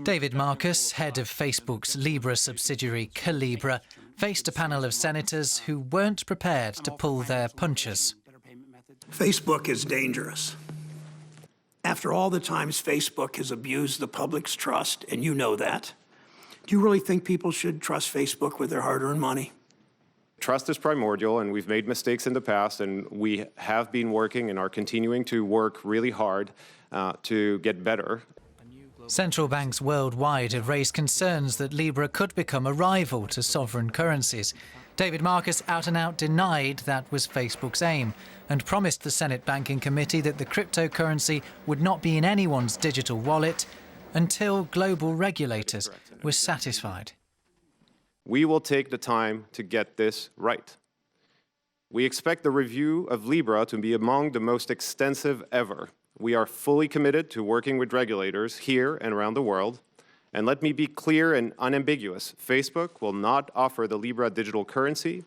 David Marcus, head of Facebook's Libra subsidiary Calibra, faced a panel of senators who weren't prepared to pull their punches. Facebook is dangerous. After all the times Facebook has abused the public's trust, and you know that, do you really think people should trust Facebook with their hard-earned money? Trust is primordial, and we've made mistakes in the past, and we have been working and are continuing to work really hard to get better. Central banks worldwide have raised concerns that Libra could become a rival to sovereign currencies. David Marcus out-and-out denied that was Facebook's aim and promised the Senate Banking Committee that the cryptocurrency would not be in anyone's digital wallet until global regulators were satisfied. We will take the time to get this right. We expect the review of Libra to be among the most extensive ever. We are fully committed to working with regulators here and around the world. And let me be clear and unambiguous. Facebook will not offer the Libra digital currency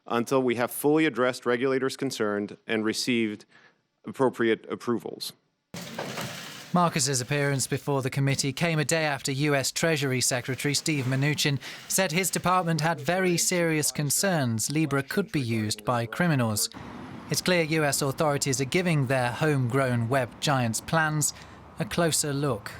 until we have fully addressed regulators concerned and received appropriate approvals. Marcus's appearance before the committee came a day after US Treasury Secretary Steve Mnuchin said his department had very serious concerns Libra could be used by criminals. It's clear US authorities are giving their homegrown web giants' plans a closer look.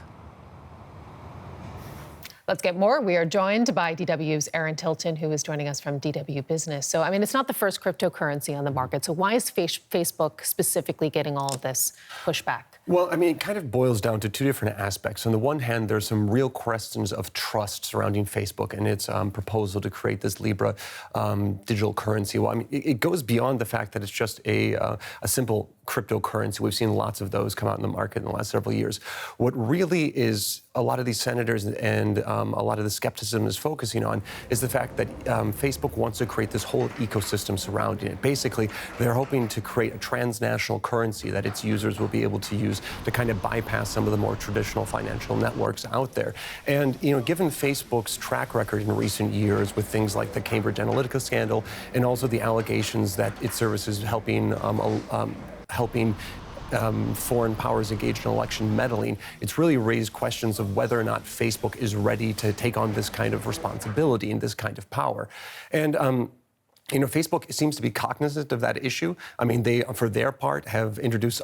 Let's get more. We are joined by DW's Aaron Tilton, who is joining us from DW Business. So, I mean, it's not the first cryptocurrency on the market. So why is Facebook specifically getting all of this pushback? Well, I mean, it kind of boils down to two different aspects. On the one hand, there's some real questions of trust surrounding Facebook and its proposal to create this Libra digital currency. Well, I mean, it goes beyond the fact that it's just a simple cryptocurrency. We've seen lots of those come out in the market in the last several years. What really is a lot of these senators and a lot of the skepticism is focusing on is the fact that Facebook wants to create this whole ecosystem surrounding it. Basically, they're hoping to create a transnational currency that its users will be able to use to kind of bypass some of the more traditional financial networks out there. And, you know, given Facebook's track record in recent years with things like the Cambridge Analytica scandal and also the allegations that its services helping foreign powers engaged in election meddling, it's really raised questions of whether or not Facebook is ready to take on this kind of responsibility and this kind of power. And you know, Facebook seems to be cognizant of that issue. I mean, they, for their part, have introduced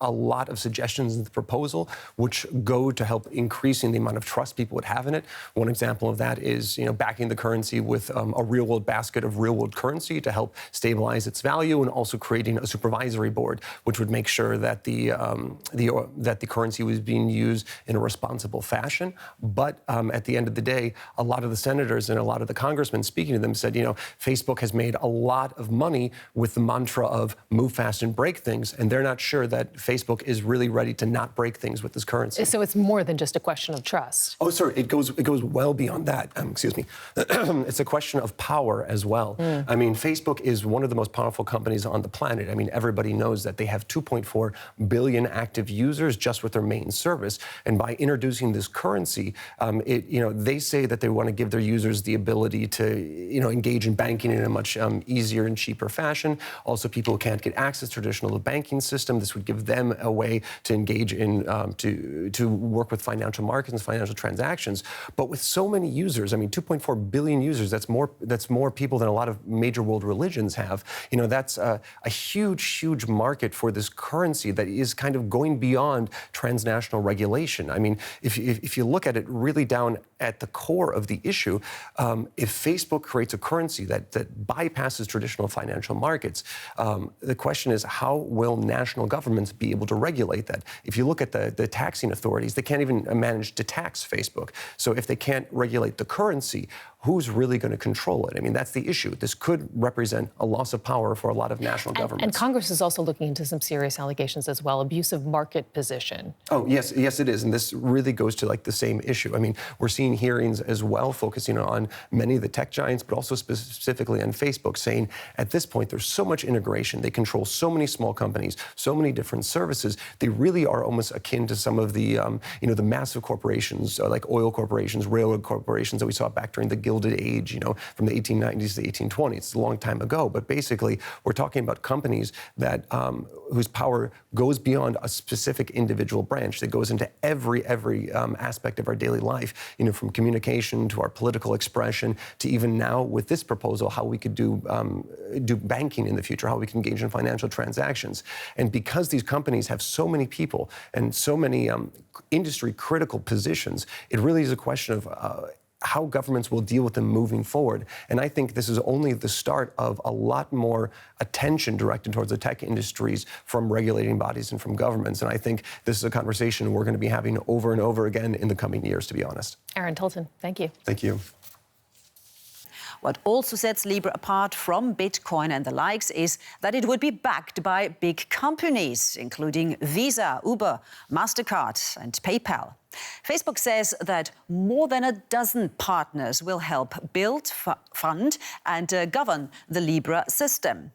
a lot of suggestions in the proposal which go to help increasing the amount of trust people would have in it. One example of that is, you know, backing the currency with a real-world basket of real-world currency to help stabilize its value, and also creating a supervisory board which would make sure that the currency was being used in a responsible fashion. But at the end of the day, a lot of the senators and a lot of the congressmen speaking to them said, you know, Facebook has made a lot of money with the mantra of move fast and break things, and they're not sure that Facebook is really ready to not break things with this currency. So it's more than just a question of trust. Oh, sorry, it goes well beyond that. Excuse me. It's a question of power as well. I mean, Facebook is one of the most powerful companies on the planet. I mean, everybody knows that they have 2.4 billion active users just with their main service. And by introducing this currency, you know, they say that they want to give their users the ability to, you know, engage in banking in a much easier and cheaper fashion. Also, people who can't get access to traditional banking system, this would give them a way to engage in, to work with financial markets and financial transactions. But with so many users, I mean, 2.4 billion users, that's more people than a lot of major world religions have. You know, that's a huge, huge market for this currency that is kind of going beyond transnational regulation. I mean, if you look at it really down at the core of the issue, if Facebook creates a currency that bypasses traditional financial markets, the question is, how will national governments be able to regulate that? If you look at the taxing authorities, they can't even manage to tax Facebook. So if they can't regulate the currency, who's really going to control it? I mean, that's the issue. This could represent a loss of power for a lot of national governments. And Congress is also looking into some serious allegations as well, abusive market position. Oh, yes, it is. And this really goes to like the same issue. I mean, we're seeing hearings as well focusing on many of the tech giants, but also specifically on Facebook, saying at this point, there's so much integration. They control so many small companies, so many different services. They really are almost akin to some of the, you know, the massive corporations like oil corporations, railroad corporations that we saw back during the Gilded Age, you know, from the 1890s to the 1820s. It's a long time ago, but basically we're talking about companies that whose power goes beyond a specific individual branch, that goes into every aspect of our daily life, you know, from communication to our political expression to even now with this proposal, how we could do banking in the future, how we can engage in financial transactions. And because these companies have so many people and so many industry critical positions, it really is a question of how governments will deal with them moving forward. And I think this is only the start of a lot more attention directed towards the tech industries from regulating bodies and from governments. And I think this is a conversation we're going to be having over and over again in the coming years, to be honest. Aaron Tilton, thank you. Thank you. What also sets Libra apart from Bitcoin and the likes is that it would be backed by big companies, including Visa, Uber, MasterCard and PayPal. Facebook says that more than a dozen partners will help build, fund and govern the Libra system.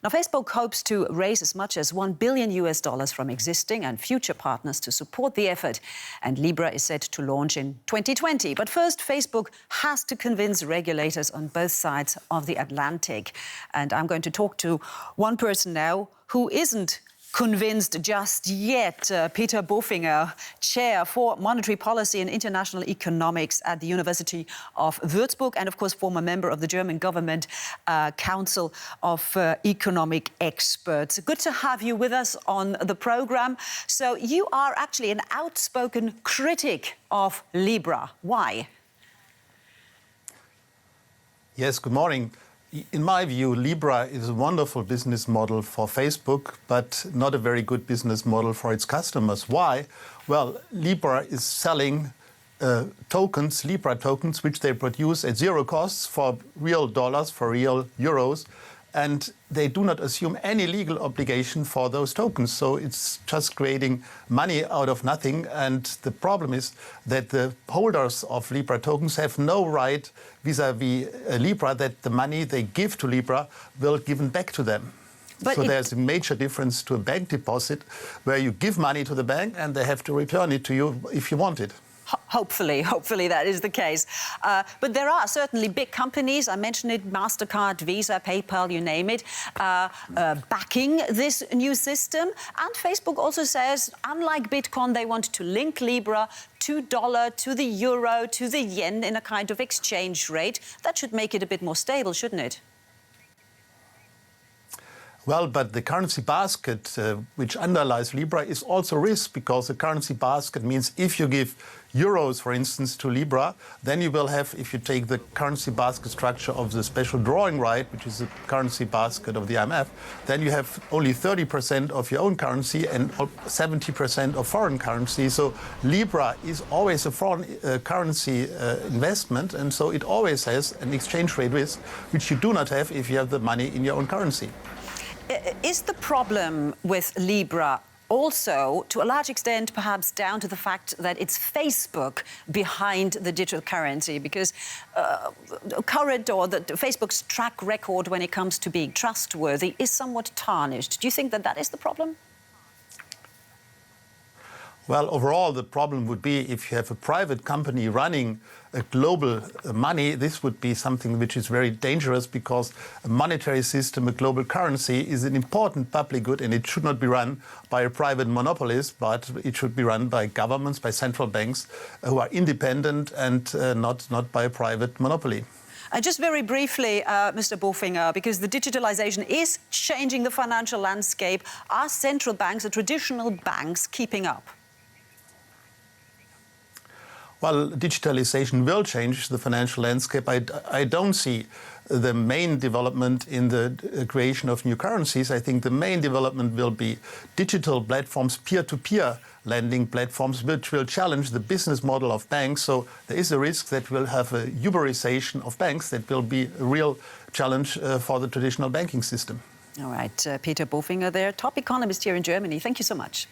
Now, Facebook hopes to raise as much as $1 billion from existing and future partners to support the effort. And Libra is set to launch in 2020. But first, Facebook has to convince regulators on both sides of the Atlantic. And I'm going to talk to one person now who isn't convinced just yet. Peter Bofinger, Chair for Monetary Policy and International Economics at the University of Würzburg, and of course former member of the German Government Council of Economic Experts. Good to have you with us on the program. So you are actually an outspoken critic of Libra. Why? Yes, good morning. In my view, Libra is a wonderful business model for Facebook, but not a very good business model for its customers. Why? Well, Libra is selling tokens, Libra tokens, which they produce at zero costs for real dollars, for real euros, and they do not assume any legal obligation for those tokens. So it's just creating money out of nothing. And the problem is that the holders of Libra tokens have no right vis-à-vis Libra that the money they give to Libra will be given back to them. But so there's a major difference to a bank deposit where you give money to the bank and they have to return it to you if you want it. Hopefully that is the case. But there are certainly big companies, I mentioned it, MasterCard, Visa, PayPal, you name it, backing this new system. And Facebook also says, unlike Bitcoin, they want to link Libra to dollar, to the euro, to the yen in a kind of exchange rate. That should make it a bit more stable, shouldn't it? Well, but the currency basket, which underlies Libra, is also risk, because the currency basket means if you give euros, for instance, to Libra, then you will have, if you take the currency basket structure of the special drawing right, which is the currency basket of the IMF, then you have only 30% of your own currency and 70% of foreign currency. So Libra is always a foreign currency investment, and so it always has an exchange rate risk, which you do not have if you have the money in your own currency. Is the problem with Libra also, to a large extent, perhaps down to the fact that it's Facebook behind the digital currency? Because Facebook's track record when it comes to being trustworthy is somewhat tarnished. Do you think that that is the problem? Well, overall, the problem would be if you have a private company running a global money, this would be something which is very dangerous, because a monetary system, a global currency, is an important public good, and it should not be run by a private monopolist, but it should be run by governments, by central banks who are independent and not by a private monopoly. Just very briefly, Mr. Bofinger, because the digitalization is changing the financial landscape, are central banks, the traditional banks, keeping up? Well, digitalization will change the financial landscape. I don't see the main development in the creation of new currencies. I think the main development will be digital platforms, peer-to-peer lending platforms, which will challenge the business model of banks. So there is a risk that we'll have a Uberization of banks that will be a real challenge for the traditional banking system. All right, Peter Bofinger there, top economist here in Germany. Thank you so much.